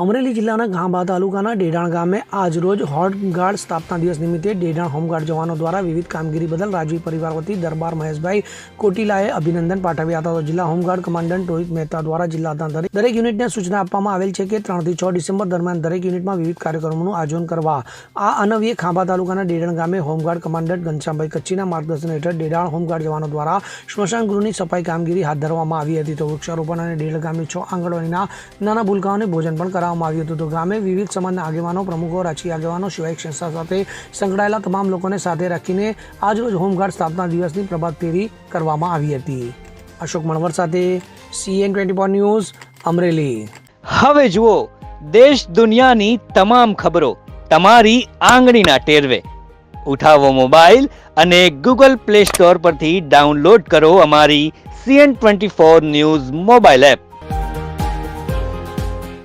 અમરેલી જિલ્લાના ગાંભા તાલુકાના ડેડાણ ગામે આજરોજ હોમગાર્ડ સ્થાપના દિવસ નિમિત્તે ડેડાણ હોમગાર્ડ જવાનો દ્વારા વિવિધ કામગીરી બદલ રાજવી પરિવાર વતી દરબાર મહેશભાઈ કોટીલાએ અભિનંદન પાઠવ્યા હતા. જિલ્લા હોમગાર્ડ કમાન્ડન્ટ રોહિત મહેતા દ્વારા જિલ્લાના દરેક યુનિટને સૂચના આપવામાં આવેલ છે કે 3 થી 6 ડિસેમ્બર દરમિયાન દરેક યુનિટમાં વિવિધ કાર્યક્રમોનું આયોજન કરવા. આ અનવ્ય ખાંભા તાલુકાના ડેડાણ ગામે હોમગાર્ડ કમાન્ડન્ટ ઘનશ્યામભાઈ કચ્છીના માર્ગદર્શન હેઠળ ડેડાણ હોમગાર્ડ જવાનો દ્વારા સ્મશાન ગૃહની સફાઈ કામગીરી હાથ ધરવામાં આવી હતી. તો વૃક્ષારોપણ અને ડેડાણ ગામની 6 આંગણવાડીના નાના ભૂલકાઓને ભોજન પણ કરવામાં આવ્યું હતું. તો ગામે વિવિધ સમાજના આગેવાનો, પ્રમુખો, રાજકીય આગેવાનો સિવાય સંસ્થા સાથે સંકળાયેલા તમામ લોકોને સાથે રાખીને આજરોજ હોમગાર્ડ સ્થાપના દિવસની પ્રભાત ફેરી કરવામાં આવી હતી. અશોક મણવર સાથે CN24 ન્યૂઝ અમરેલી. હવે જુઓ દેશ દુનિયાની તમામ ખબરો તમારી આંગળીના ટેરવે. ઉઠાવો મોબાઈલ અને Google Play Store પરથી ડાઉનલોડ કરો અમારી CN24 ન્યૂઝ મોબાઈલ એપ.